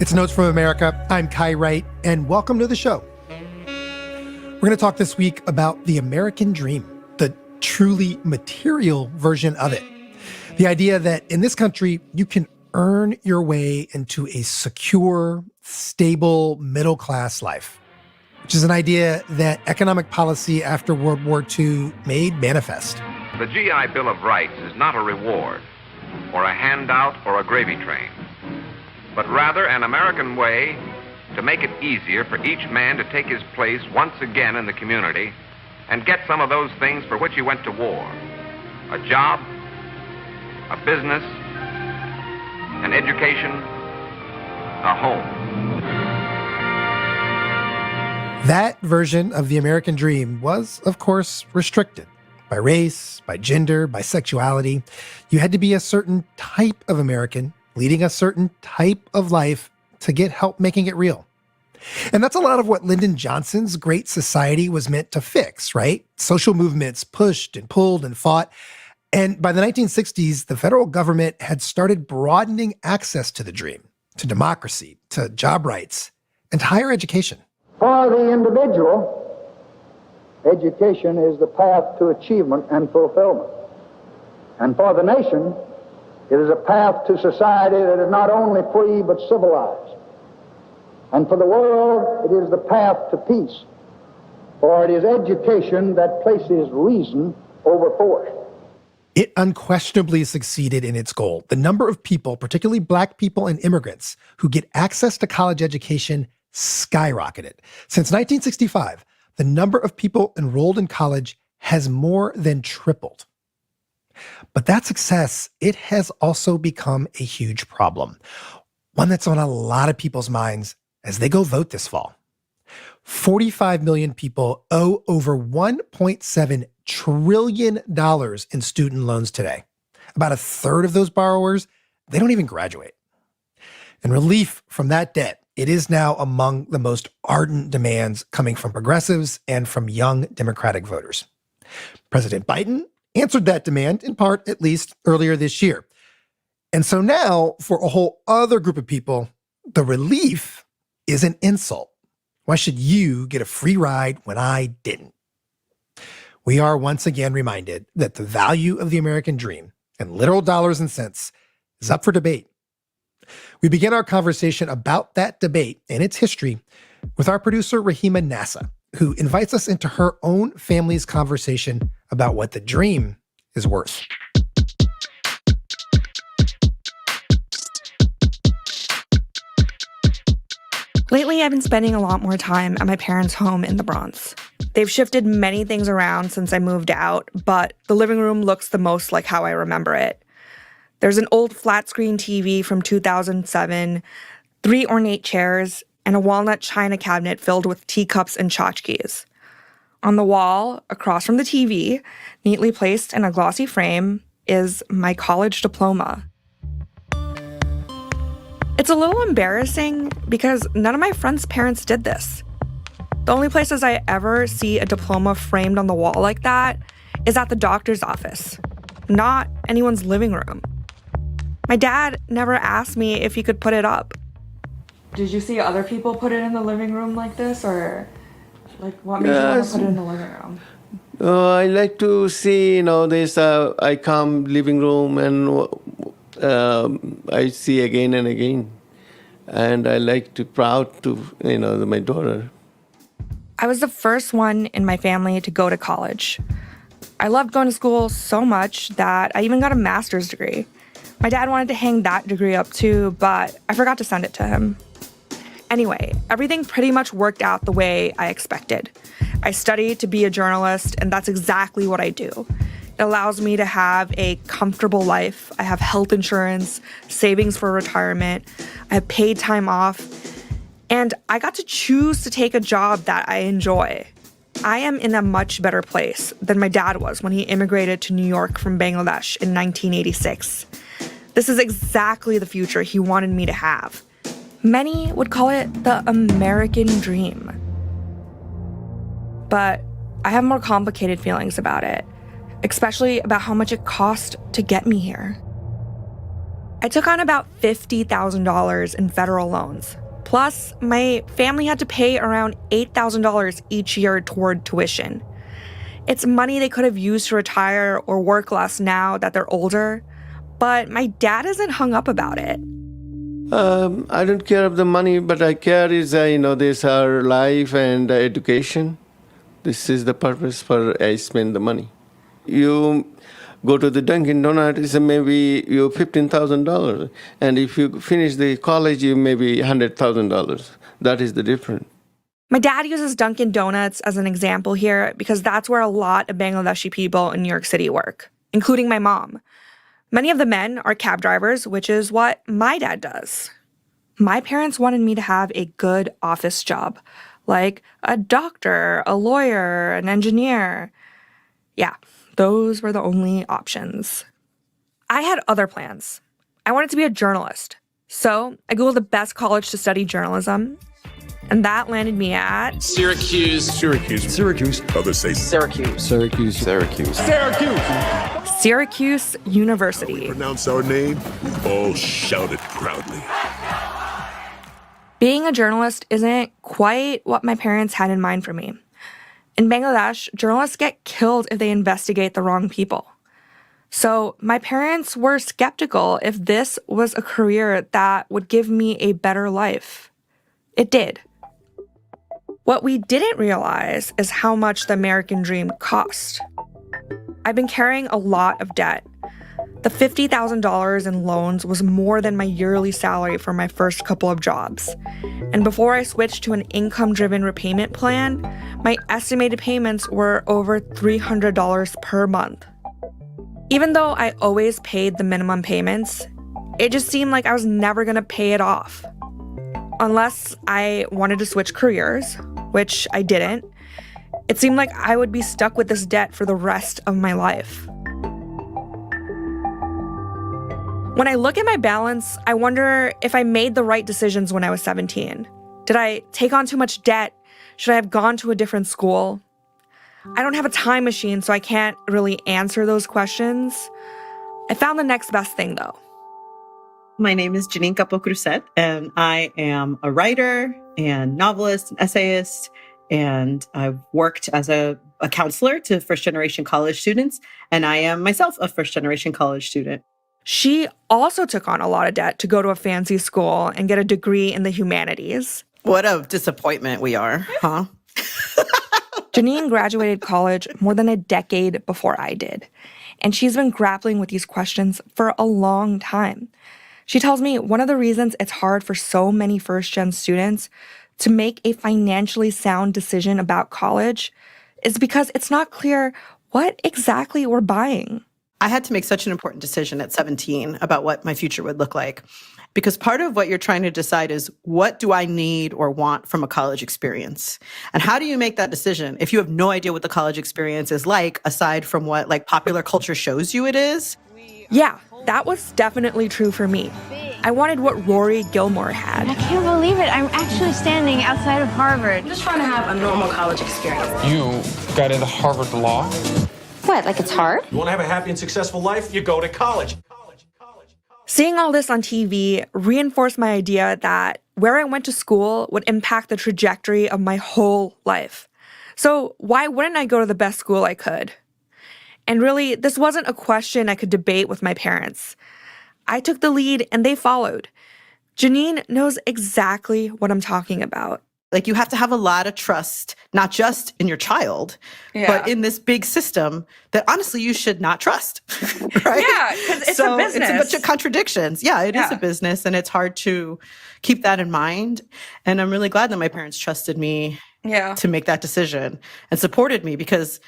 It's Notes from America. I'm Kai Wright, and welcome to the show. We're going to talk this week about the American dream, the truly material version of it. The idea that in this country, you can earn your way into a secure, stable, middle-class life, which is an idea that economic policy after World War II made manifest. The GI Bill of Rights is not a reward or a handout or a gravy train, but rather an American way to make it easier for each man to take his place once again in the community and get some of those things for which he went to war: a job, a business, an education, a home. That version of the American dream was, of course, restricted by race, by gender, by sexuality. You had to be a certain type of American, leading a certain type of life to get help making it real. And that's a lot of what Lyndon Johnson's Great Society was meant to fix, right? Social movements pushed and pulled and fought. And by the 1960s, the federal government had started broadening access to the dream, to democracy, to job rights, and to higher education. For the individual, education is the path to achievement and fulfillment. And for the nation, it is a path to society that is not only free but civilized. And for the world, it is the path to peace. For it is education that places reason over force. It unquestionably succeeded in its goal. The number of people, particularly Black people and immigrants, who get access to college education skyrocketed. Since 1965, the number of people enrolled in college has more than tripled. But that success, it has also become a huge problem, one that's on a lot of people's minds as they go vote this fall. 45 million people owe over $1.7 trillion in student loans today. About a third of those borrowers, they don't even graduate. And relief from that debt, it is now among the most ardent demands coming from progressives and from young Democratic voters. President Biden answered that demand, in part at least, earlier this year. And so now, for a whole other group of people, the relief is an insult. Why should you get a free ride when I didn't? We are once again reminded that the value of the American dream, in literal dollars and cents, is up for debate. We begin our conversation about that debate and its history with our producer, Rahima Nasa, who invites us into her own family's conversation about what the dream is worth. Lately, I've been spending a lot more time at my parents' home in the Bronx. They've shifted many things around since I moved out, but the living room looks the most like how I remember it. There's an old flat-screen TV from 2007, 3 ornate chairs, and a walnut china cabinet filled with teacups and tchotchkes. On the wall, across from the TV, neatly placed in a glossy frame, is my college diploma. It's a little embarrassing because none of my friends' parents did this. The only places I ever see a diploma framed on the wall like that is at the doctor's office, not anyone's living room. My dad never asked me if he could put it up. Did you see other people put it in the living room like this, or what made you want to put it in the living room? I like to see, this I come living room and I see again and again. And I like to proud to, my daughter. I was the first one in my family to go to college. I loved going to school so much that I even got a master's degree. My dad wanted to hang that degree up too, but I forgot to send it to him. Anyway, everything pretty much worked out the way I expected. I studied to be a journalist, and that's exactly what I do. It allows me to have a comfortable life. I have health insurance, savings for retirement, I have paid time off, and I got to choose to take a job that I enjoy. I am in a much better place than my dad was when he immigrated to New York from Bangladesh in 1986. This is exactly the future he wanted me to have. Many would call it the American dream. But I have more complicated feelings about it, especially about how much it cost to get me here. I took on about $50,000 in federal loans. Plus, my family had to pay around $8,000 each year toward tuition. It's money they could have used to retire or work less now that they're older, but my dad isn't hung up about it. I don't care of the money, but I care is, this our life and education. This is the purpose for I spend the money. You go to the Dunkin' Donuts, maybe you $15,000. And if you finish the college, you maybe $100,000. That is the difference. My dad uses Dunkin' Donuts as an example here because that's where a lot of Bangladeshi people in New York City work, including my mom. Many of the men are cab drivers, which is what my dad does. My parents wanted me to have a good office job, like a doctor, a lawyer, an engineer. Yeah, those were the only options. I had other plans. I wanted to be a journalist. So I Googled the best college to study journalism, and that landed me at Syracuse. Others say Syracuse University. Pronounce our name, we all shout it proudly. Being a journalist isn't quite what my parents had in mind for me. In Bangladesh, journalists get killed if they investigate the wrong people. So my parents were skeptical if this was a career that would give me a better life. It did. What we didn't realize is how much the American dream cost. I've been carrying a lot of debt. The $50,000 in loans was more than my yearly salary for my first couple of jobs. And before I switched to an income-driven repayment plan, my estimated payments were over $300 per month. Even though I always paid the minimum payments, it just seemed like I was never going to pay it off. Unless I wanted to switch careers, which I didn't, it seemed like I would be stuck with this debt for the rest of my life. When I look at my balance, I wonder if I made the right decisions when I was 17. Did I take on too much debt? Should I have gone to a different school? I don't have a time machine, so I can't really answer those questions. I found the next best thing, though. My name is Janine Capo-Cruzet, and I am a writer and novelist and essayist, and I've worked as a counselor to first-generation college students, and I am myself a first-generation college student. She also took on a lot of debt to go to a fancy school and get a degree in the humanities. What a disappointment we are, huh? Janine graduated college more than a decade before I did, and she's been grappling with these questions for a long time. She tells me one of the reasons it's hard for so many first-gen students to make a financially sound decision about college is because it's not clear what exactly we're buying. I had to make such an important decision at 17 about what my future would look like. Because part of what you're trying to decide is, what do I need or want from a college experience? And how do you make that decision if you have no idea what the college experience is like, aside from what popular culture shows you it is? Yeah, that was definitely true for me. I wanted what Rory Gilmore had. I can't believe it. I'm actually standing outside of Harvard. I'm just trying to have a normal college experience. You got into Harvard Law? What, like it's hard? You want to have a happy and successful life? You go to college. Seeing all this on TV reinforced my idea that where I went to school would impact the trajectory of my whole life. So why wouldn't I go to the best school I could? And really, this wasn't a question I could debate with my parents. I took the lead and they followed. Janine knows exactly what I'm talking about. You have to have a lot of trust, not just in your child, but in this big system that honestly you should not trust, right? Yeah, because it's a business. It's a bunch of contradictions. Yeah, it is a business, and it's hard to keep that in mind. And I'm really glad that my parents trusted me to make that decision and supported me, because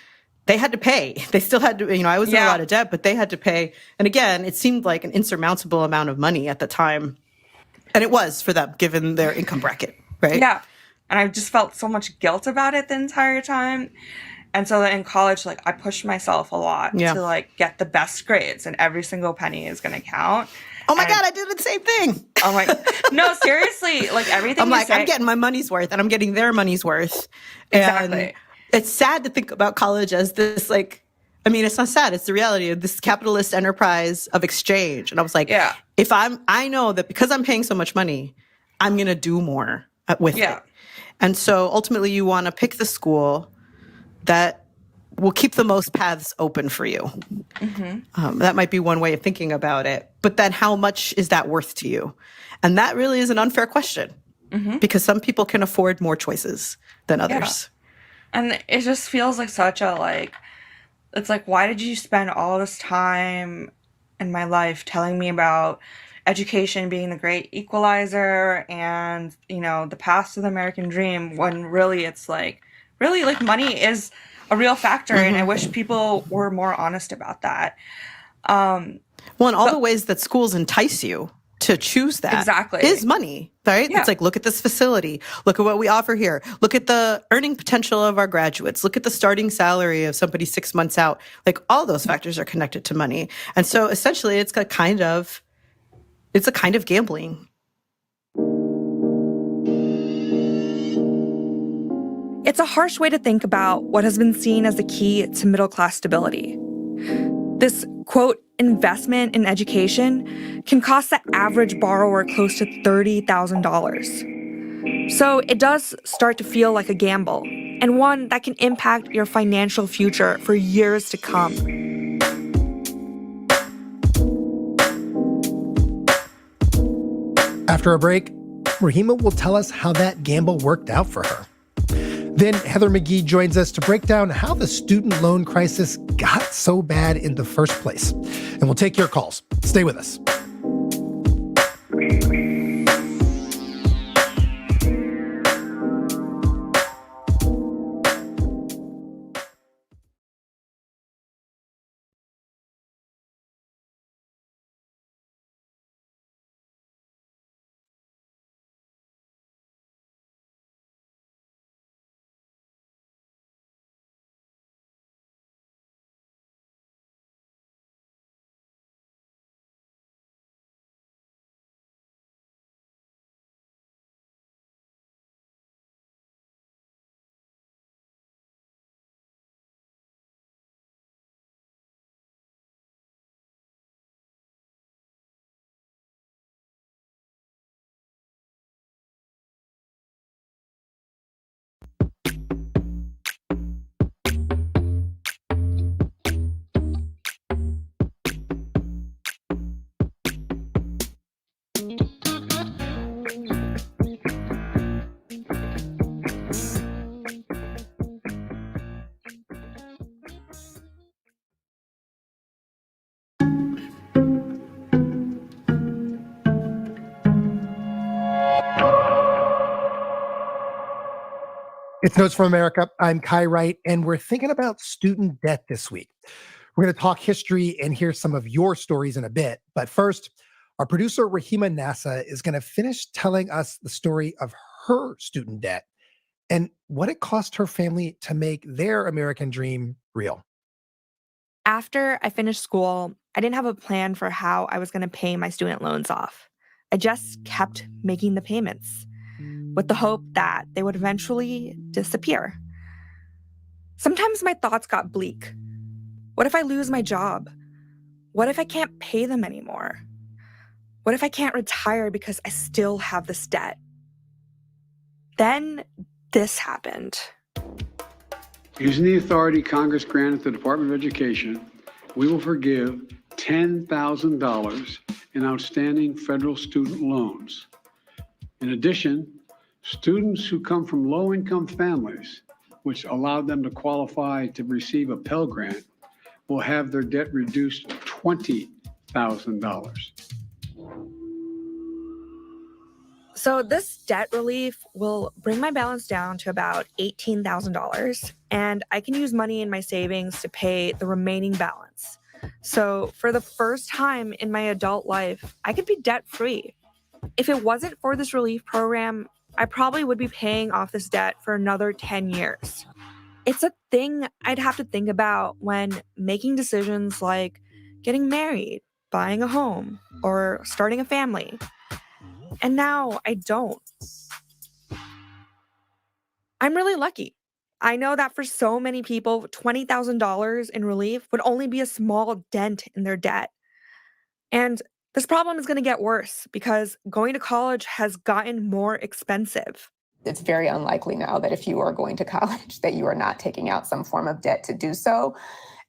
they had to pay. They still had to, I was in a lot of debt, but they had to pay. And again, it seemed like an insurmountable amount of money at the time. And it was for them, given their income bracket, right? Yeah. And I just felt so much guilt about it the entire time. And so then in college, I pushed myself a lot to get the best grades, and every single penny is going to count. Oh my God, I did the same thing. Oh my, no, seriously, everything I'm I'm getting my money's worth, and I'm getting their money's worth. Exactly. And it's sad to think about college as this, it's not sad. It's the reality of this capitalist enterprise of exchange. And I was like, I know that because I'm paying so much money, I'm going to do more with it. And so ultimately you want to pick the school that will keep the most paths open for you. That might be one way of thinking about it. But then how much is that worth to you? And that really is an unfair question because some people can afford more choices than others. And it just feels like such a, it's like, why did you spend all this time in my life telling me about education being the great equalizer and, the path to the American dream, when really it's really money is a real factor. And I wish people were more honest about that. And all the ways that schools entice you to choose that is money, right? It's like, look at this facility. Look at what we offer here. Look at the earning potential of our graduates. Look at the starting salary of somebody 6 months out. All those factors are connected to money. And so essentially it's a kind of gambling. It's a harsh way to think about what has been seen as the key to middle-class stability. This, quote, investment in education can cost the average borrower close to $30,000. So it does start to feel like a gamble, and one that can impact your financial future for years to come. After a break, Rahima will tell us how that gamble worked out for her. Then Heather McGhee joins us to break down how the student loan crisis got so bad in the first place. And we'll take your calls. Stay with us. It's Notes from America. I'm Kai Wright, and we're thinking about student debt this week. We're going to talk history and hear some of your stories in a bit. But first, our producer, Rahima Nasa, is going to finish telling us the story of her student debt and what it cost her family to make their American dream real. After I finished school, I didn't have a plan for how I was going to pay my student loans off. I just kept making the payments with the hope that they would eventually disappear. Sometimes my thoughts got bleak. What if I lose my job? What if I can't pay them anymore? What if I can't retire because I still have this debt? Then this happened. Using the authority Congress granted the Department of Education, we will forgive $10,000 in outstanding federal student loans. In addition, students who come from low-income families, which allowed them to qualify to receive a Pell Grant, will have their debt reduced to $20,000. So this debt relief will bring my balance down to about $18,000, and I can use money in my savings to pay the remaining balance. So for the first time in my adult life, I could be debt-free. If it wasn't for this relief program, I probably would be paying off this debt for another 10 years. It's a thing I'd have to think about when making decisions like getting married, buying a home, or starting a family. And now I don't. I'm really lucky. I know that for so many people, $20,000 in relief would only be a small dent in their debt. And This problem is going to get worse because going to college has gotten more expensive. It's very unlikely now that if you are going to college that you are not taking out some form of debt to do so.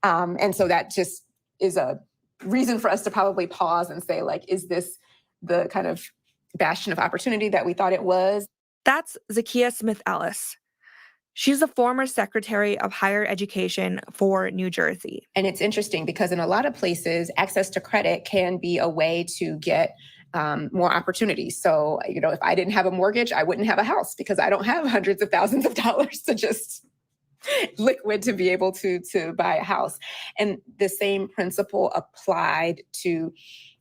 And so that just is a reason for us to probably pause and say, like, is this the kind of bastion of opportunity that we thought it was? That's Zakiya Smith Ellis. She's the former Secretary of Higher Education for New Jersey. And it's interesting because in a lot of places, access to credit can be a way to get more opportunities. So, if I didn't have a mortgage, I wouldn't have a house because I don't have hundreds of thousands of dollars to just liquid to be able to buy a house. And the same principle applied to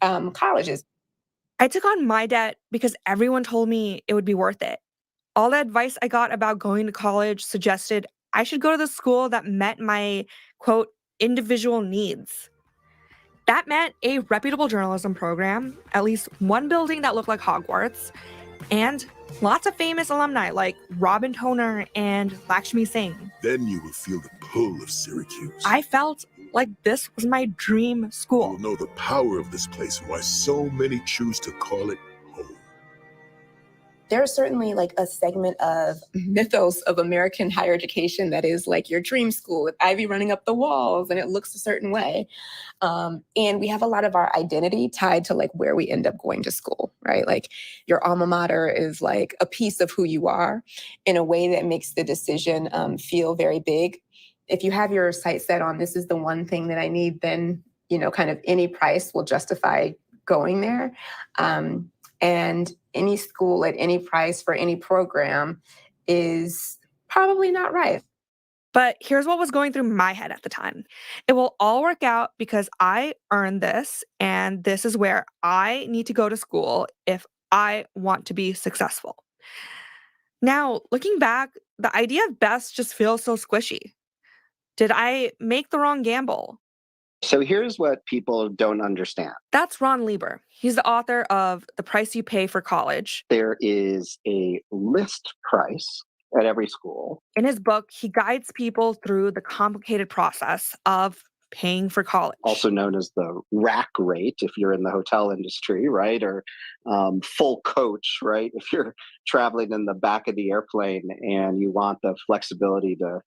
colleges. I took on my debt because everyone told me it would be worth it. All the advice I got about going to college suggested I should go to the school that met my, quote, individual needs. That meant a reputable journalism program, at least one building that looked like Hogwarts, and lots of famous alumni like Robin Toner and Lakshmi Singh. Then you will feel the pull of Syracuse. I felt like this was my dream school. You will know the power of this place and why so many choose to call it home. There's certainly like a segment of mythos of American higher education that is like your dream school with ivy running up the walls and it looks a certain way. And we have a lot of our identity tied to like where we end up going to school, right? Like your alma mater is like a piece of who you are in a way that makes the decision feel very big. If you have your sights set on this is the one thing that I need, then, kind of any price will justify going there. And any school at any price for any program is probably not right. But here's what was going through my head at the time. It will all work out because I earned this, and this is where I need to go to school if I want to be successful. Now, looking back, the idea of best just feels so squishy. Did I make the wrong gamble? So here's what people don't understand. That's Ron Lieber. He's the author of The Price You Pay for College. There is a list price at every school. In his book, he guides people through the complicated process of paying for college. Also known as the rack rate if you're in the hotel industry, right? Or full coach, right? If you're traveling in the back of the airplane and you want the flexibility to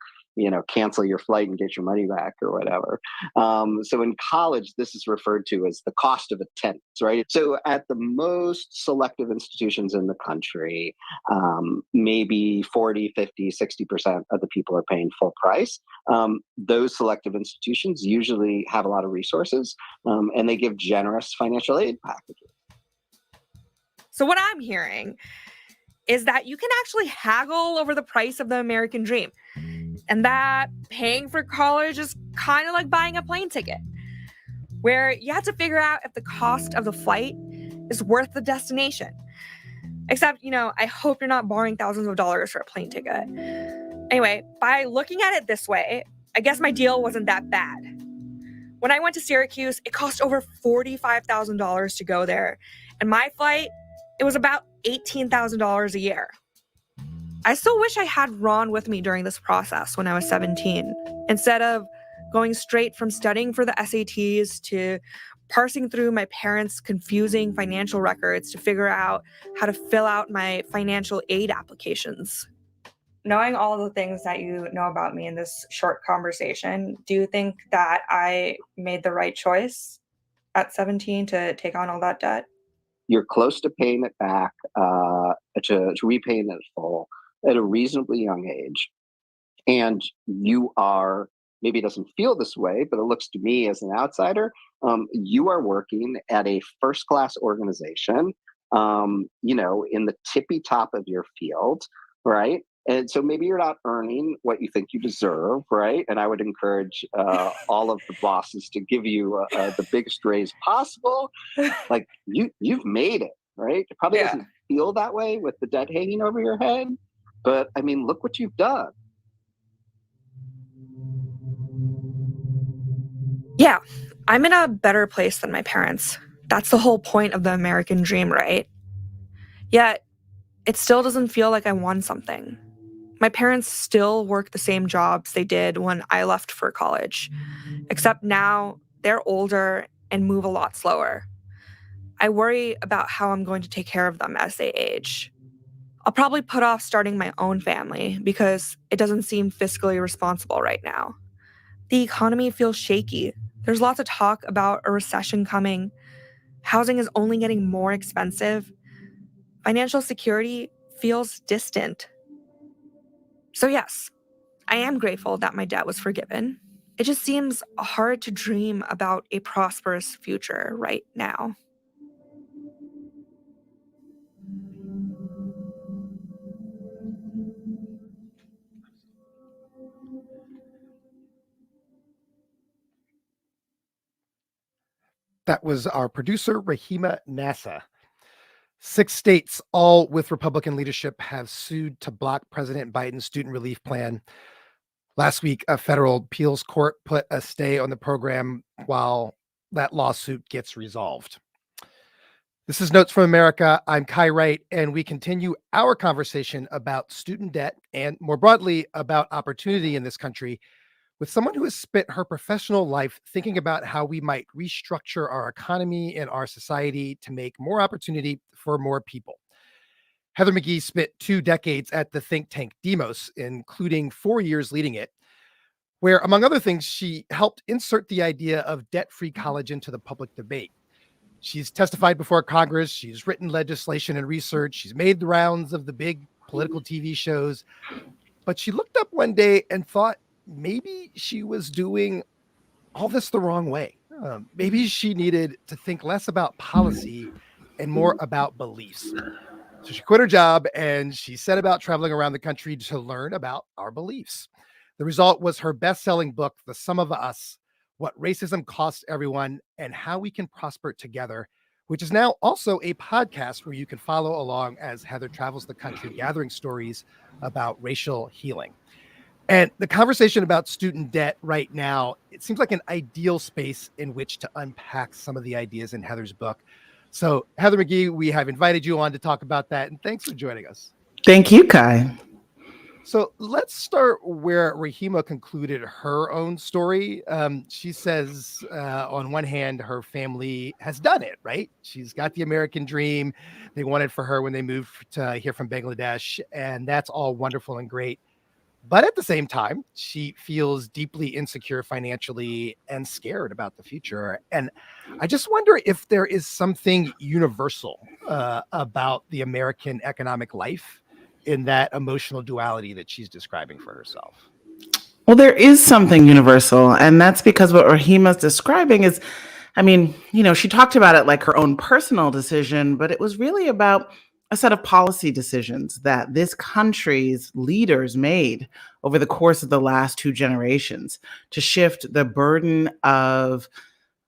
cancel your flight and get your money back or whatever. So in college, this is referred to as the cost of attendance, right? So at the most selective institutions in the country, maybe 40, 50, 60% of the people are paying full price. Those selective institutions usually have a lot of resources and they give generous financial aid packages. So what I'm hearing is that you can actually haggle over the price of the American dream. And that paying for college is kind of like buying a plane ticket, where you have to figure out if the cost of the flight is worth the destination. Except, I hope you're not borrowing thousands of dollars for a plane ticket. Anyway, by looking at it this way, I guess my deal wasn't that bad. When I went to Syracuse, it cost over $45,000 to go there. And my flight, it was about $18,000 a year. I still wish I had Ron with me during this process when I was 17, instead of going straight from studying for the SATs to parsing through my parents' confusing financial records to figure out how to fill out my financial aid applications. Knowing all the things that you know about me in this short conversation, do you think that I made the right choice at 17 to take on all that debt? You're close to paying it back, to repaying it full at a reasonably young age. And you are, maybe it doesn't feel this way, but it looks to me as an outsider, you are working at a first-class organization, in the tippy top of your field, right? And so maybe you're not earning what you think you deserve, right? And I would encourage all of the bosses to give you the biggest raise possible. Like you've made it, right? It probably doesn't feel that way with the debt hanging over your head. But I mean, look what you've done. Yeah, I'm in a better place than my parents. That's the whole point of the American dream, right? Yet, it still doesn't feel like I won something. My parents still work the same jobs they did when I left for college, except now they're older and move a lot slower. I worry about how I'm going to take care of them as they age. I'll probably put off starting my own family because it doesn't seem fiscally responsible right now. The economy feels shaky. There's lots of talk about a recession coming. Housing is only getting more expensive. Financial security feels distant. So yes, I am grateful that my debt was forgiven. It just seems hard to dream about a prosperous future right now. That was our producer, Rahima Nasa. 6 states, all with Republican leadership, have sued to block President Biden's student relief plan. Last week, a federal appeals court put a stay on the program while that lawsuit gets resolved. This is Notes from America. I'm Kai Wright, and we continue our conversation about student debt and more broadly about opportunity in this country with someone who has spent her professional life thinking about how we might restructure our economy and our society to make more opportunity for more people. Heather McGhee spent 2 decades at the think tank Demos, including 4 years leading it, where, among other things, she helped insert the idea of debt-free college into the public debate. She's testified before Congress, she's written legislation and research, she's made the rounds of the big political TV shows, but she looked up one day and thought maybe she was doing all this the wrong way. Maybe she needed to think less about policy and more about beliefs. So she quit her job and she set about traveling around the country to learn about our beliefs. The result was her best-selling book, The Sum of Us: What Racism Costs Everyone and How We Can Prosper Together, which is now also a podcast where you can follow along as Heather travels the country gathering stories about racial healing. And the conversation about student debt right now, it seems like an ideal space in which to unpack some of the ideas in Heather's book. So, Heather McGhee, we have invited you on to talk about that, and thanks for joining us. Thank you, Kai. So let's start where Rahima concluded her own story. She says, on one hand, her family has done it, right? She's got the American dream. They wanted for her when they moved to here from Bangladesh, and that's all wonderful and great. But at the same time, she feels deeply insecure financially and scared about the future. And I just wonder if there is something universal about the American economic life in that emotional duality that she's describing for herself. Well, there is something universal, and that's because what Rahima's describing is, she talked about it like her own personal decision, but it was really about a set of policy decisions that this country's leaders made over the course of the last 2 generations to shift the burden of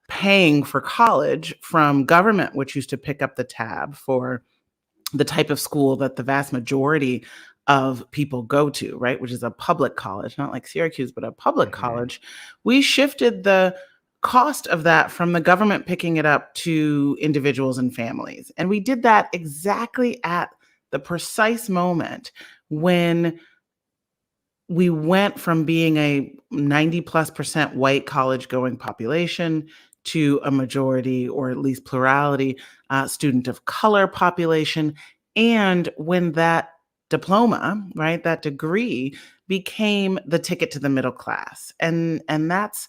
paying for college from government, which used to pick up the tab for the type of school that the vast majority of people go to, right? Which is a public college, not like Syracuse, but a public college. We shifted the cost of that from the government picking it up to individuals and families. And we did that exactly at the precise moment when we went from being a 90+% white college going population to a majority, or at least plurality, student of color population. And when that diploma, right, that degree became the ticket to the middle class. And that's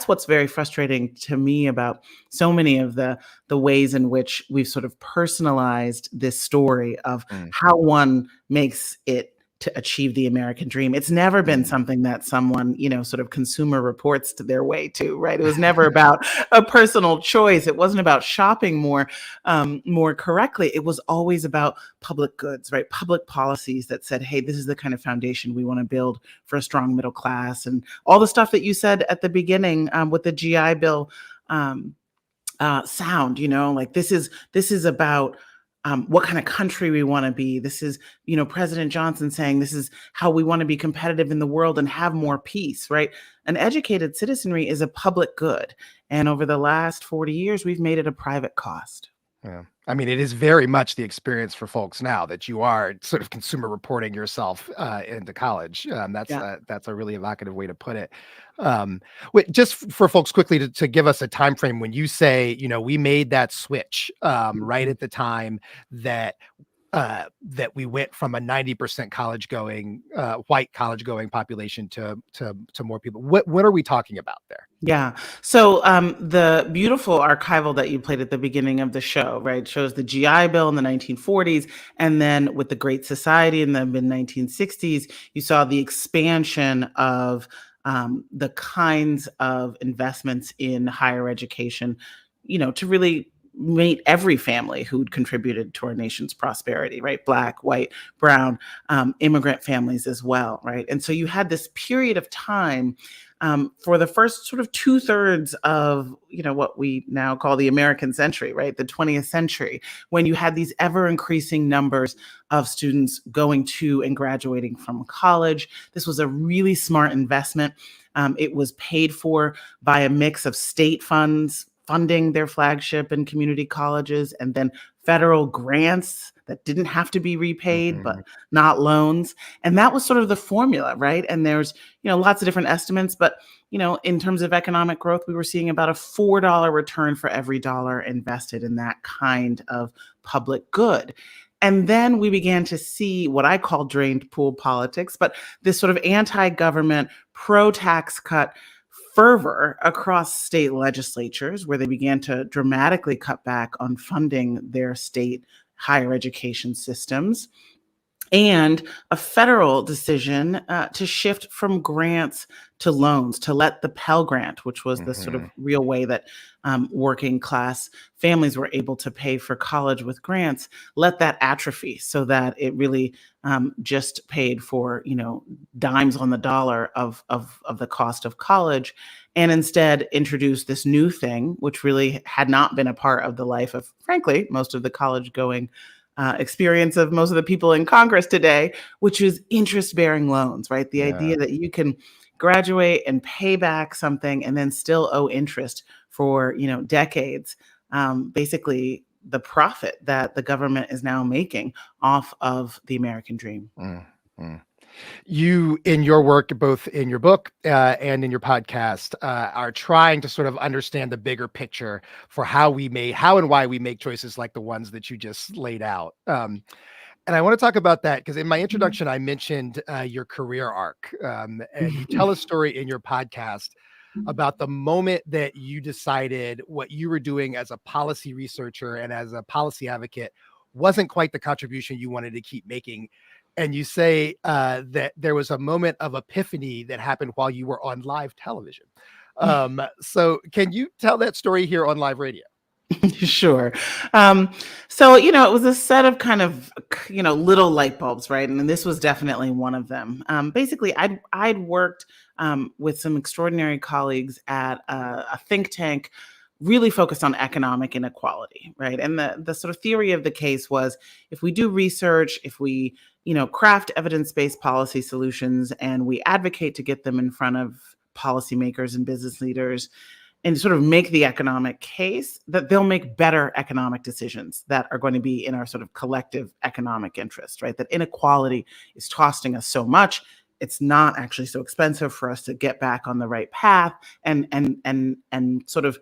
what's very frustrating to me about so many of the ways in which we've sort of personalized this story of how one makes it to achieve the American dream. It's never been something that someone, sort of consumer reports to their way to, right? It was never about a personal choice. It wasn't about shopping more correctly. It was always about public goods, right? Public policies that said, hey, this is the kind of foundation we want to build for a strong middle class. And all the stuff that you said at the beginning with the GI Bill sound, like this is about what kind of country we want to be. This is, President Johnson saying this is how we want to be competitive in the world and have more peace, right? An educated citizenry is a public good. And over the last 40 years, we've made it a private cost. Yeah. I mean, it is very much the experience for folks now that you are sort of consumer reporting yourself into college. That's a really evocative way to put it. Just for folks quickly to give us a time frame when you say, we made that switch right at the time that that we went from a 90% white college going population to more people. What are we talking about there? Yeah. So the beautiful archival that you played at the beginning of the show, right, shows the GI Bill in the 1940s. And then with the Great Society in the mid 1960s, you saw the expansion of the kinds of investments in higher education, to really meet every family who'd contributed to our nation's prosperity, right? Black, white, brown, immigrant families as well, right? And so you had this period of time for the first sort of 2/3 of, what we now call the American century, right? The 20th century, when you had these ever increasing numbers of students going to and graduating from college. This was a really smart investment. It was paid for by a mix of state funds funding their flagship and community colleges, and then federal grants that didn't have to be repaid, but not loans. And that was sort of the formula, right? And there's, lots of different estimates, but, in terms of economic growth, we were seeing about a $4 return for every dollar invested in that kind of public good. And then we began to see what I call drained pool politics, but this sort of anti-government, pro-tax cut fervor across state legislatures, where they began to dramatically cut back on funding their state higher education systems, and a federal decision to shift from grants to loans, to let the Pell Grant, which was the sort of real way that working class families were able to pay for college with grants, let that atrophy so that it really just paid for, dimes on the dollar of the cost of college, and instead introduced this new thing, which really had not been a part of the life of, frankly, most of the college going experience of most of the people in Congress today, which is interest-bearing loans, right? The idea that you can graduate and pay back something and then still owe interest for, decades. Basically, the profit that the government is now making off of the American dream. You, in your work, both in your book and in your podcast, are trying to sort of understand the bigger picture for how and why we make choices like the ones that you just laid out. And I want to talk about that because in my introduction, I mentioned your career arc. And you tell a story in your podcast about the moment that you decided what you were doing as a policy researcher and as a policy advocate wasn't quite the contribution you wanted to keep making. And you say that there was a moment of epiphany that happened while you were on live television. So can you tell that story here on live radio? Sure. So, it was a set of kind of, little light bulbs, right? And this was definitely one of them. Basically, I'd worked with some extraordinary colleagues at a think tank really focused on economic inequality, right? And the sort of theory of the case was, if we do research, if we, craft evidence-based policy solutions and we advocate to get them in front of policymakers and business leaders and sort of make the economic case, that they'll make better economic decisions that are going to be in our sort of collective economic interest, right? That inequality is costing us so much. It's not actually so expensive for us to get back on the right path and sort of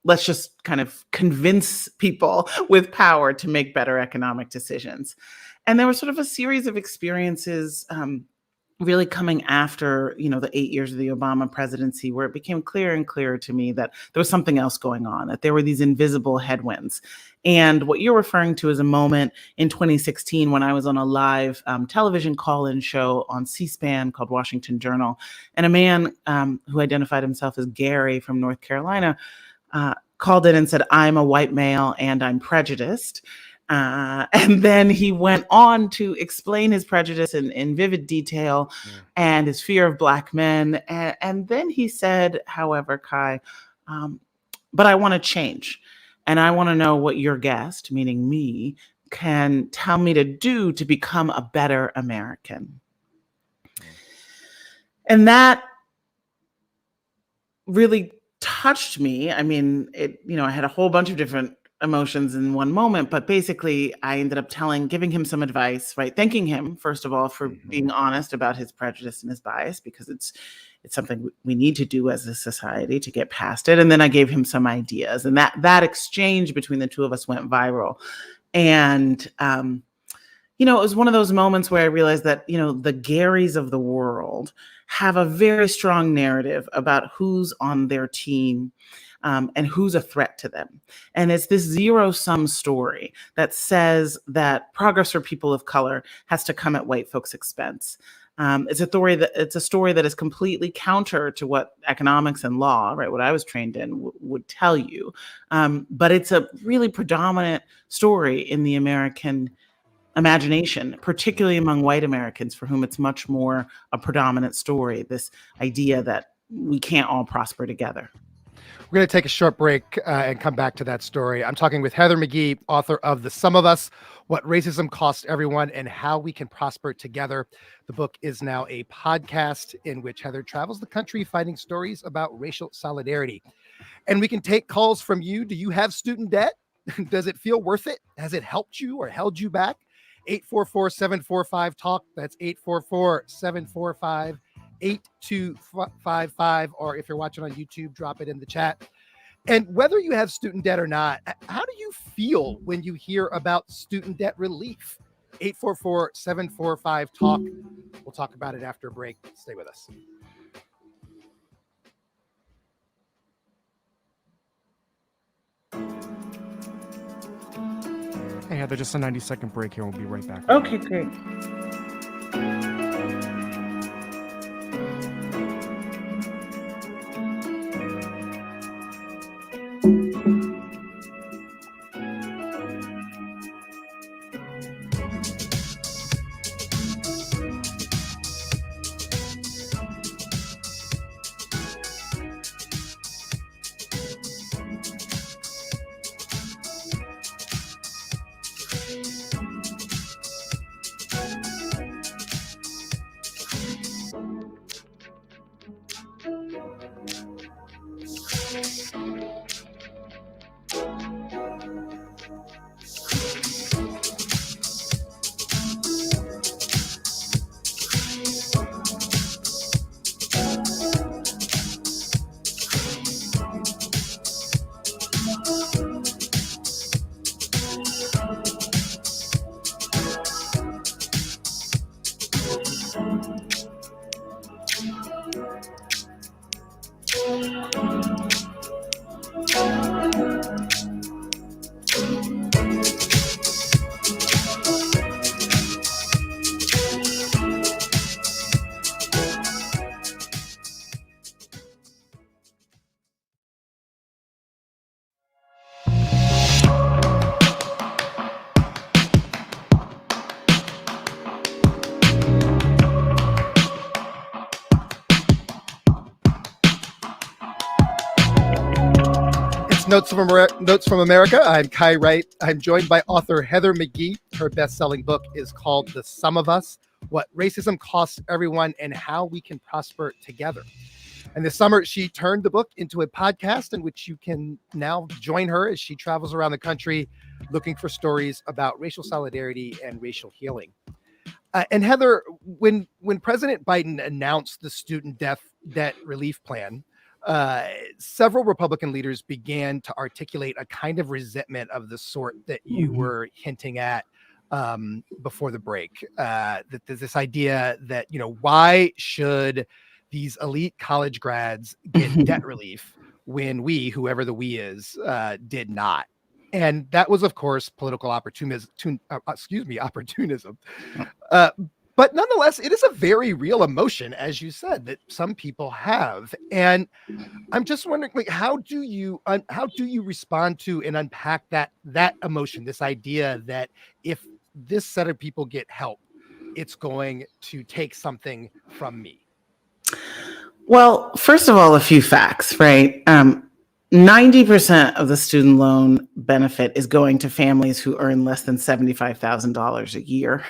let's just kind of convince people with power to make better economic decisions. And there was sort of a series of experiences really coming after, the 8 years of the Obama presidency, where it became clearer and clearer to me that there was something else going on, that there were these invisible headwinds. And what you're referring to is a moment in 2016 when I was on a live television call-in show on C-SPAN called Washington Journal. And a man who identified himself as Gary from North Carolina called in and said, "I'm a white male and I'm prejudiced." And then he went on to explain his prejudice in vivid detail and his fear of Black men. And then he said, however, Kai, but I want to change. And I want to know what your guest, meaning me, can tell me to do to become a better American. And that really touched me. I mean, I had a whole bunch of different emotions in one moment, but basically I ended up giving him some advice, right? Thanking him, first of all, for being honest about his prejudice and his bias, because it's something we need to do as a society to get past it. And then I gave him some ideas, and that exchange between the two of us went viral. And, it was one of those moments where I realized that, the Garys of the world have a very strong narrative about who's on their team, and who's a threat to them. And it's this zero-sum story that says that progress for people of color has to come at white folks' expense. It's a story that is completely counter to what economics and law, right, what I was trained in, would tell you. But it's a really predominant story in the American imagination, particularly among white Americans, for whom it's much more a predominant story, this idea that we can't all prosper together. We're going to take a short break and come back to that story. I'm talking with Heather McGhee, author of The Sum of Us, What Racism Costs Everyone and How We Can Prosper Together. The book is now a podcast in which Heather travels the country finding stories about racial solidarity. And we can take calls from you. Do you have student debt? Does it feel worth it? Has it helped you or held you back? 844-745-TALK. That's 844-745-8255, or if you're watching on YouTube, drop it in the chat. And whether you have student debt or not, how do you feel when you hear about student debt relief? 844-745-TALK. We'll talk about it after a break. Stay with us. Hey, Heather, just a 90-second break here. We'll be right back. Okay, great. Notes from America. I'm Kai Wright. I'm joined by author Heather McGhee. Her best-selling book is called The Sum of Us, What Racism Costs Everyone and How We Can Prosper Together. And this summer, she turned the book into a podcast in which you can now join her as she travels around the country looking for stories about racial solidarity and racial healing. And Heather, when President Biden announced the student debt relief plan, several Republican leaders began to articulate a kind of resentment of the sort that you were hinting at before the break. That there's this idea that, why should these elite college grads get debt relief when we, whoever the we is, did not? And that was, of course, political opportunism. But nonetheless, it is a very real emotion, as you said, that some people have. And I'm just wondering, how do you respond to and unpack that emotion, this idea that if this set of people get help, it's going to take something from me? Well, first of all, a few facts, right? 90% of the student loan benefit is going to families who earn less than $75,000 a year.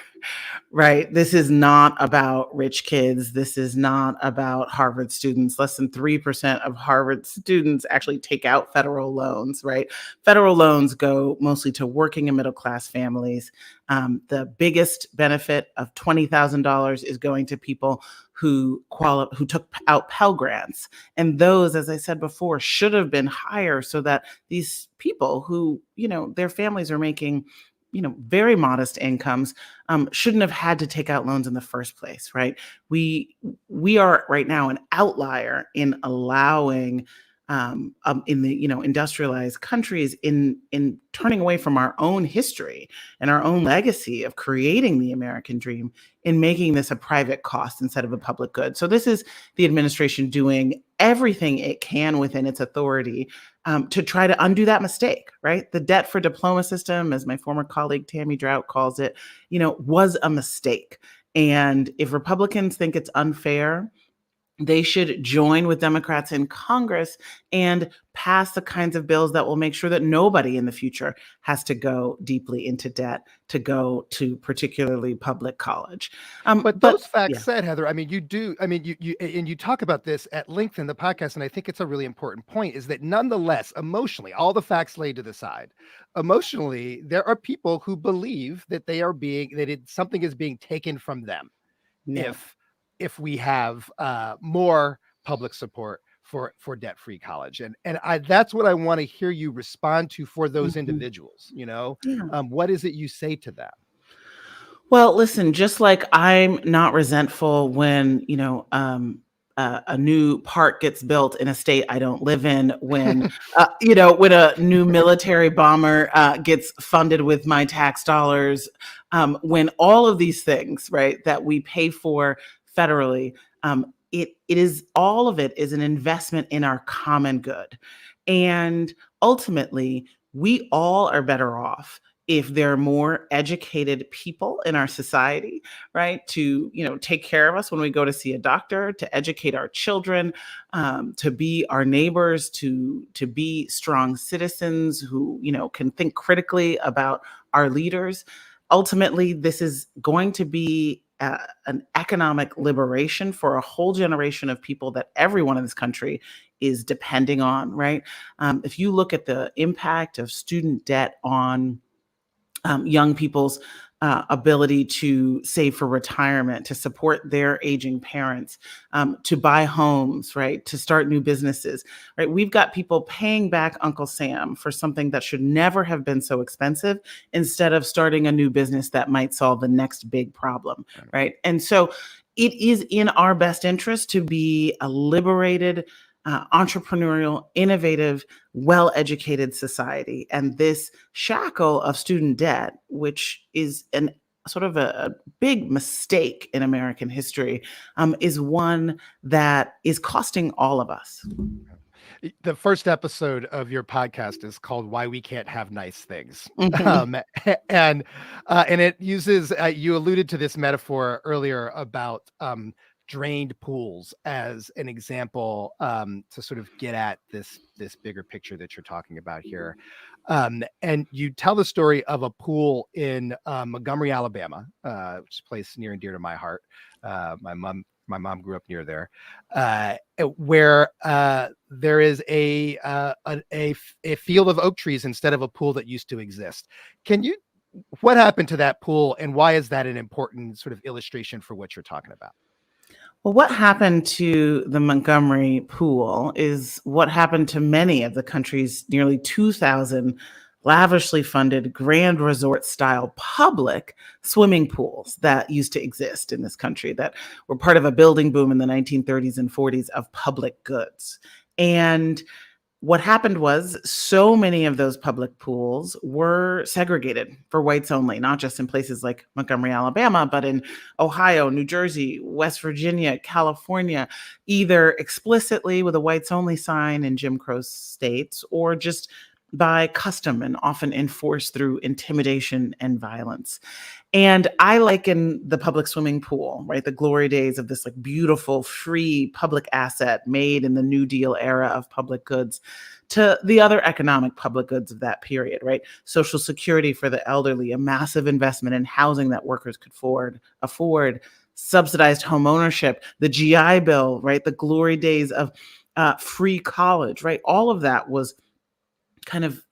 right? This is not about rich kids. This is not about Harvard students. Less than 3% of Harvard students actually take out federal loans, right? Federal loans go mostly to working and middle class families. The biggest benefit of $20,000 is going to people who took out Pell Grants. And those, as I said before, should have been higher so that these people who, their families are making very modest incomes, shouldn't have had to take out loans in the first place, right? We are right now an outlier in allowing in the industrialized countries in turning away from our own history and our own legacy of creating the American dream in making this a private cost instead of a public good. So this is the administration doing everything it can within its authority to try to undo that mistake, right? The debt for diploma system, as my former colleague Tammy Drought calls it, was a mistake. And if Republicans think it's unfair, they should join with Democrats in Congress and pass the kinds of bills that will make sure that nobody in the future has to go deeply into debt to go to particularly public college. But those facts said, Heather, you talk about this at length in the podcast, and I think it's a really important point, is that nonetheless, emotionally, all the facts laid to the side, emotionally, there are people who believe that something is being taken from them. Yeah. If we have more public support for debt-free college. And that's what I want to hear you respond to for those individuals, what is it you say to them? Well, listen, just like I'm not resentful when, a new park gets built in a state I don't live in, when, when a new military bomber gets funded with my tax dollars, when all of these things, right, that we pay for federally, all of it is an investment in our common good. And ultimately, we all are better off if there are more educated people in our society, right, to take care of us when we go to see a doctor, to educate our children, to be our neighbors, to be strong citizens who can think critically about our leaders. Ultimately, this is going to be an economic liberation for a whole generation of people that everyone in this country is depending on, right? If you look at the impact of student debt on young people's ability to save for retirement, to support their aging parents, to buy homes, right, to start new businesses, right? We've got people paying back Uncle Sam for something that should never have been so expensive instead of starting a new business that might solve the next big problem, right? And so it is in our best interest to be a liberated, entrepreneurial, innovative, well-educated society. And this shackle of student debt, which is sort of a big mistake in American history, is one that is costing all of us. The first episode of your podcast is called "Why We Can't Have Nice Things," and it uses. You alluded to this metaphor earlier about drained pools as an example to sort of get at this bigger picture that you're talking about here. And you tell the story of a pool in Montgomery, Alabama, which is a place near and dear to my heart. My mom grew up near there, where there is a field of oak trees instead of a pool that used to exist. What happened to that pool, and why is that an important sort of illustration for what you're talking about? Well, what happened to the Montgomery pool is what happened to many of the country's nearly 2,000 lavishly funded grand resort style public swimming pools that used to exist in this country, that were part of a building boom in the 1930s and 40s of public goods. And what happened was so many of those public pools were segregated for whites only, not just in places like Montgomery, Alabama, but in Ohio, New Jersey, West Virginia, California, either explicitly with a whites only sign in Jim Crow states or just by custom and often enforced through intimidation and violence. And I liken the public swimming pool, right? The glory days of this like beautiful, free public asset made in the New Deal era of public goods to the other economic public goods of that period, right? Social Security for the elderly, a massive investment in housing that workers could afford, subsidized home ownership, the GI Bill, right? The glory days of free college, right? All of that was kind of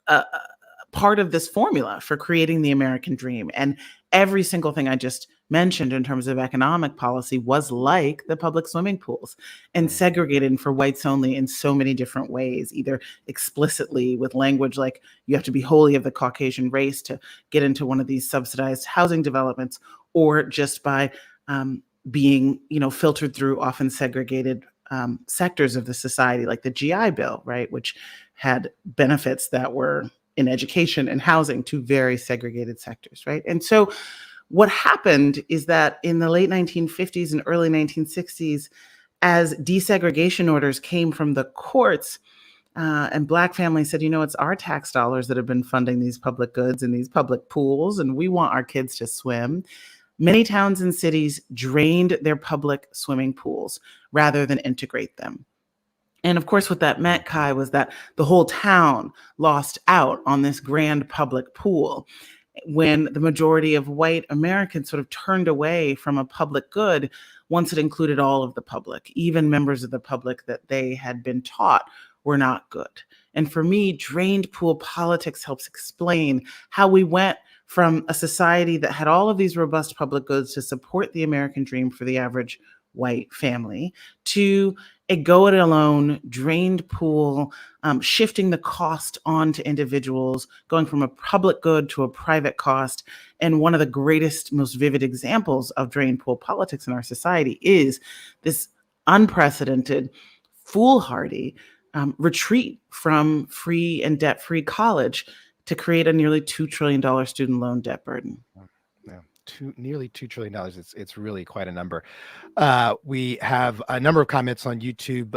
part of this formula for creating the American dream. And every single thing I just mentioned in terms of economic policy was like the public swimming pools and segregated for whites only in so many different ways, either explicitly with language like you have to be wholly of the Caucasian race to get into one of these subsidized housing developments, or just by being, filtered through often segregated sectors of the society, like the GI Bill, right, which had benefits that were in education and housing to very segregated sectors, right? And so what happened is that in the late 1950s and early 1960s, as desegregation orders came from the courts, and Black families said, it's our tax dollars that have been funding these public goods and these public pools, and we want our kids to swim. Many towns and cities drained their public swimming pools rather than integrate them. And of course, what that meant, Kai, was that the whole town lost out on this grand public pool when the majority of white Americans sort of turned away from a public good once it included all of the public, even members of the public that they had been taught were not good. And for me, drained pool politics helps explain how we went from a society that had all of these robust public goods to support the American dream for the average white family to a go-it-alone, drained pool, shifting the cost onto individuals, going from a public good to a private cost. And one of the greatest, most vivid examples of drained pool politics in our society is this unprecedented, foolhardy retreat from free and debt-free college to create a nearly $2 trillion student loan debt burden. Nearly $2 trillion. It's really quite a number. We have a number of comments on YouTube.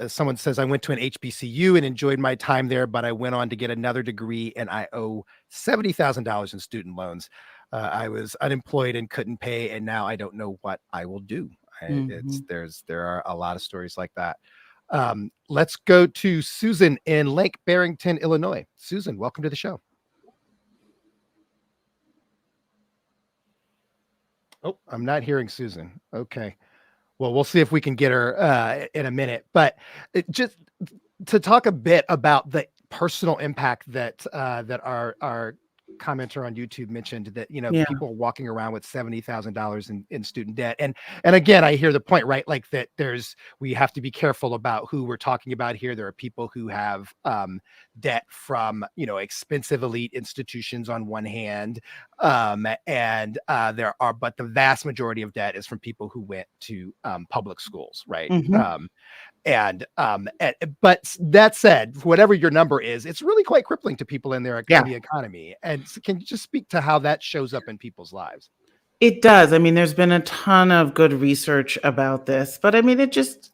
Someone says, I went to an HBCU and enjoyed my time there, but I went on to get another degree and I owe $70,000 in student loans. I was unemployed and couldn't pay, and now I don't know what I will do. There are a lot of stories like that. Let's go to Susan in Lake Barrington, Illinois. Susan, welcome to the show. Oh, I'm not hearing Susan. Okay. Well, we'll see if we can get her in a minute. But just to talk a bit about the personal impact that that our commenter on YouTube mentioned, that people walking around with $70,000 in student debt, and again, I hear the point, right? Like that we have to be careful about who we're talking about here. There are people who have debt from expensive elite institutions on one hand, but the vast majority of debt is from people who went to public schools, right? But that said, whatever your number is, it's really quite crippling to people in the economy. And so can you just speak to how that shows up in people's lives? It does. I mean, there's been a ton of good research about this, but I mean,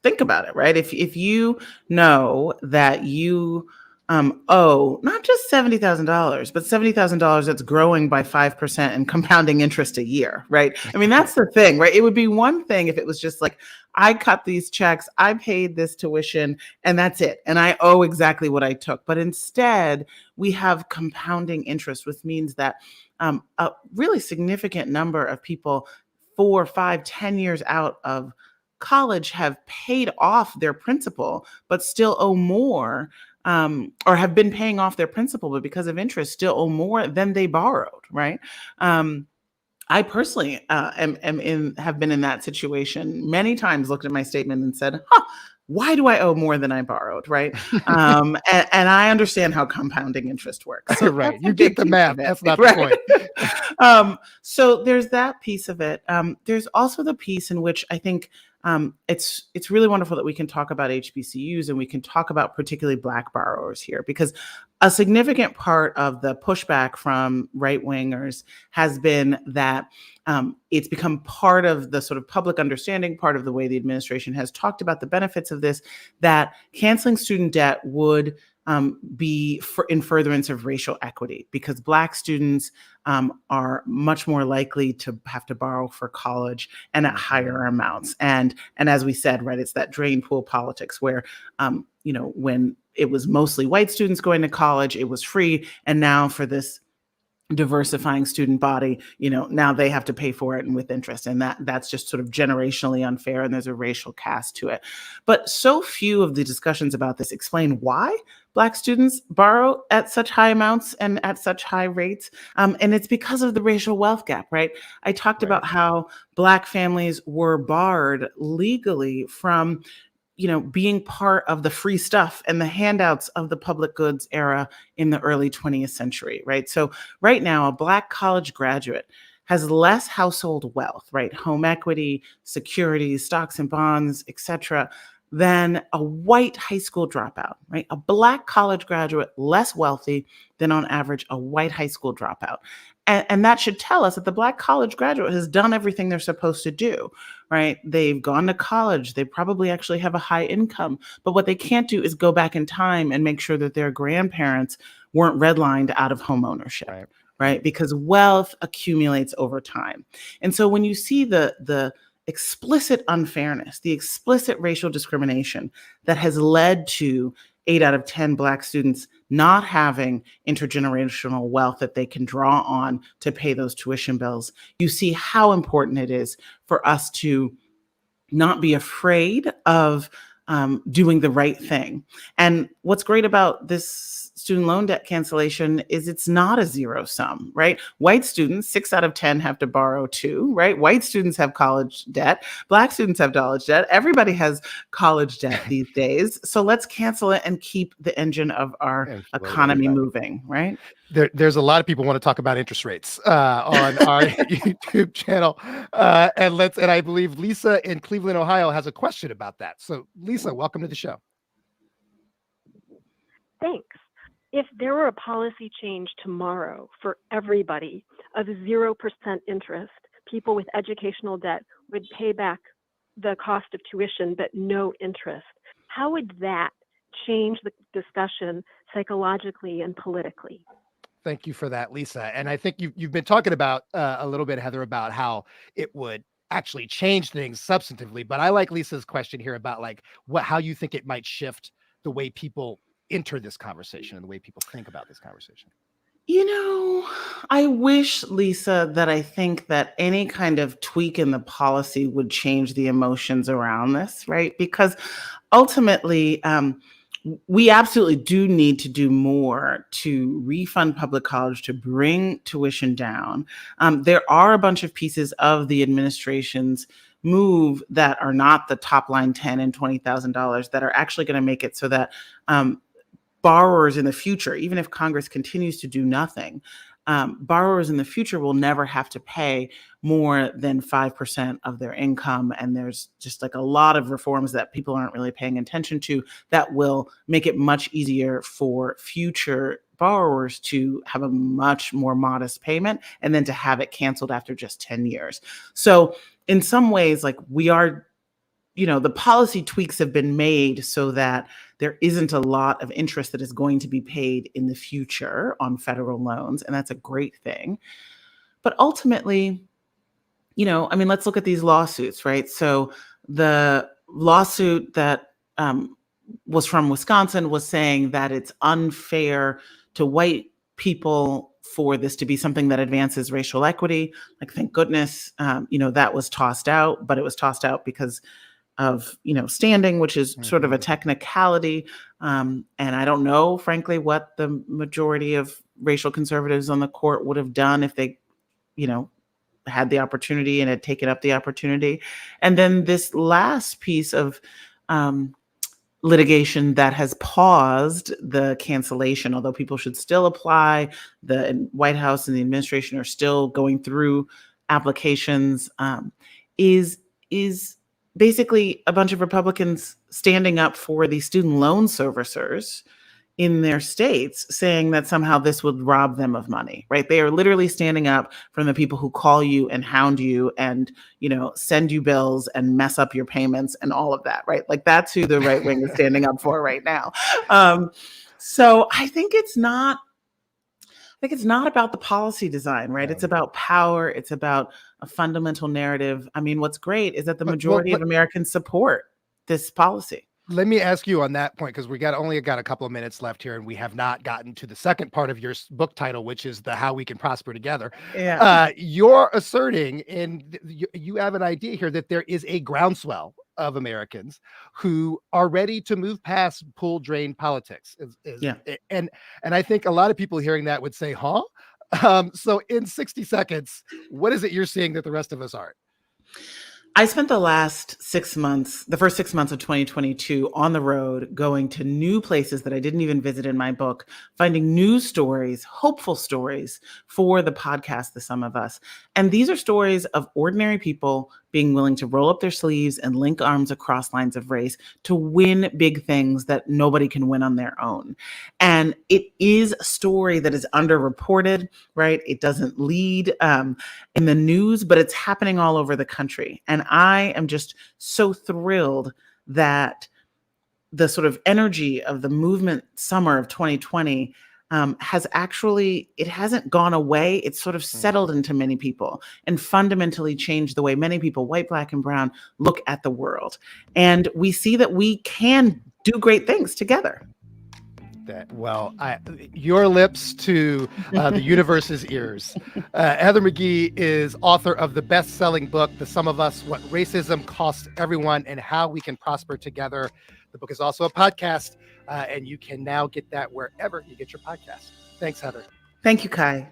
think about it, right? If you know that you owe not just $70,000, but $70,000 that's growing by 5% and compounding interest a year, right? I mean, that's the thing, right? It would be one thing if it was just like, I cut these checks, I paid this tuition, and that's it. And I owe exactly what I took. But instead, we have compounding interest, which means that a really significant number of people 4, 5, 10 years out of college have paid off their principal, but still owe more, or have been paying off their principal, but because of interest still owe more than they borrowed, right? I personally have been in that situation many times, looked at my statement and said, why do I owe more than I borrowed, right? And I understand how compounding interest works. So right, you get the math, that's not the point. So there's that piece of it. There's also the piece in which I think it's really wonderful that we can talk about HBCUs and we can talk about particularly Black borrowers here, because a significant part of the pushback from right-wingers has been that it's become part of the sort of public understanding, part of the way the administration has talked about the benefits of this, that canceling student debt would be in furtherance of racial equity, because Black students are much more likely to have to borrow for college and at higher amounts. And as we said, right, it's that drain pool politics where, when it was mostly white students going to college, it was free. And now for this diversifying student body, now they have to pay for it and with interest. And that's just sort of generationally unfair. And there's a racial cast to it. But so few of the discussions about this explain why Black students borrow at such high amounts and at such high rates. And it's because of the racial wealth gap, right? I talked about how Black families were barred legally from being part of the free stuff and the handouts of the public goods era in the early 20th century, right? So right now, a Black college graduate has less household wealth, right? Home equity, securities, stocks and bonds, et cetera, than a white high school dropout, right? A Black college graduate less wealthy than on average a white high school dropout. And that should tell us that the Black college graduate has done everything they're supposed to do, right? They've gone to college. They probably actually have a high income. But what they can't do is go back in time and make sure that their grandparents weren't redlined out of home ownership, right? Because wealth accumulates over time. And so when you see the explicit unfairness, the explicit racial discrimination that has led to 8 out of 10 Black students not having intergenerational wealth that they can draw on to pay those tuition bills, you see how important it is for us to not be afraid of doing the right thing. And what's great about this student loan debt cancellation is it's not a zero sum, right? White students, 6 out of 10 have to borrow too, right? White students have college debt. Black students have college debt. Everybody has college debt these days. So let's cancel it and keep the engine of our economy moving, right? There's a lot of people want to talk about interest rates on our YouTube channel. And I believe Lisa in Cleveland, Ohio has a question about that. So Lisa, welcome to the show. Thanks. If there were a policy change tomorrow for everybody of 0% interest, people with educational debt would pay back the cost of tuition, but no interest. How would that change the discussion psychologically and politically? Thank you for that, Lisa. And I think you've been talking about a little bit, Heather, about how it would actually change things substantively. But I like Lisa's question here about how you think it might shift the way people enter this conversation and the way people think about this conversation. I wish, Lisa, that I think that any kind of tweak in the policy would change the emotions around this, right? Because ultimately, we absolutely do need to do more to refund public college, to bring tuition down. There are a bunch of pieces of the administration's move that are not the top line $10,000 and $20,000 that are actually going to make it so that borrowers in the future, even if Congress continues to do nothing, borrowers in the future will never have to pay more than 5% of their income. And there's just a lot of reforms that people aren't really paying attention to that will make it much easier for future borrowers to have a much more modest payment and then to have it canceled after just 10 years. So in some ways, we are, the policy tweaks have been made so that there isn't a lot of interest that is going to be paid in the future on federal loans. And that's a great thing. But ultimately, let's look at these lawsuits, right? So the lawsuit that was from Wisconsin was saying that it's unfair to white people for this to be something that advances racial equity. Thank goodness, that was tossed out, but it was tossed out because of, standing, which is sort of a technicality. And I don't know, frankly, what the majority of racial conservatives on the court would have done if they, had the opportunity and had taken up the opportunity. And then this last piece of litigation that has paused the cancellation, although people should still apply, the White House and the administration are still going through applications, is basically a bunch of Republicans standing up for the student loan servicers in their states, saying that somehow this would rob them of money, right? They are literally standing up from the people who call you and hound you and, send you bills and mess up your payments and all of that, right? That's who the right wing is standing up for right now. So I think it's not about the policy design, right? It's about power. It's about a fundamental narrative. I mean, what's great is that the majority of Americans support this policy. Let me ask you on that point, because we only got a couple of minutes left here, and we have not gotten to the second part of your book title, which is the How We Can Prosper Together. Yeah. You're asserting, and you have an idea here, that there is a groundswell of Americans who are ready to move past pull drain politics. And I think a lot of people hearing that would say, huh? So in 60 seconds, what is it you're seeing that the rest of us aren't? I spent the first 6 months of 2022 on the road, going to new places that I didn't even visit in my book, finding new stories, hopeful stories for the podcast, The Sum of Us. And these are stories of ordinary people being willing to roll up their sleeves and link arms across lines of race to win big things that nobody can win on their own. And it is a story that is underreported, right? It doesn't lead in the news, but it's happening all over the country. And I am just so thrilled that the sort of energy of the movement summer of 2020 hasn't gone away. It's sort of settled into many people and fundamentally changed the way many people, white, black, and brown, look at the world. And we see that we can do great things together. Your lips to the universe's ears. Heather McGhee is author of the best-selling book, The Sum of Us, What Racism Costs Everyone and How We Can Prosper Together. The book is also a podcast, and you can now get that wherever you get your podcast. Thanks, Heather. Thank you, Kai.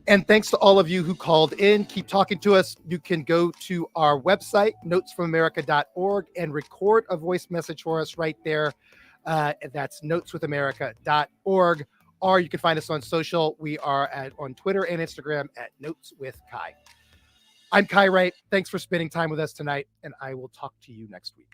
And thanks to all of you who called in. Keep talking to us. You can go to our website, notesfromamerica.org, and record a voice message for us right there. That's noteswithamerica.org, or you can find us on social. We are on Twitter and Instagram at Notes with Kai. I'm Kai Wright. Thanks for spending time with us tonight, and I will talk to you next week.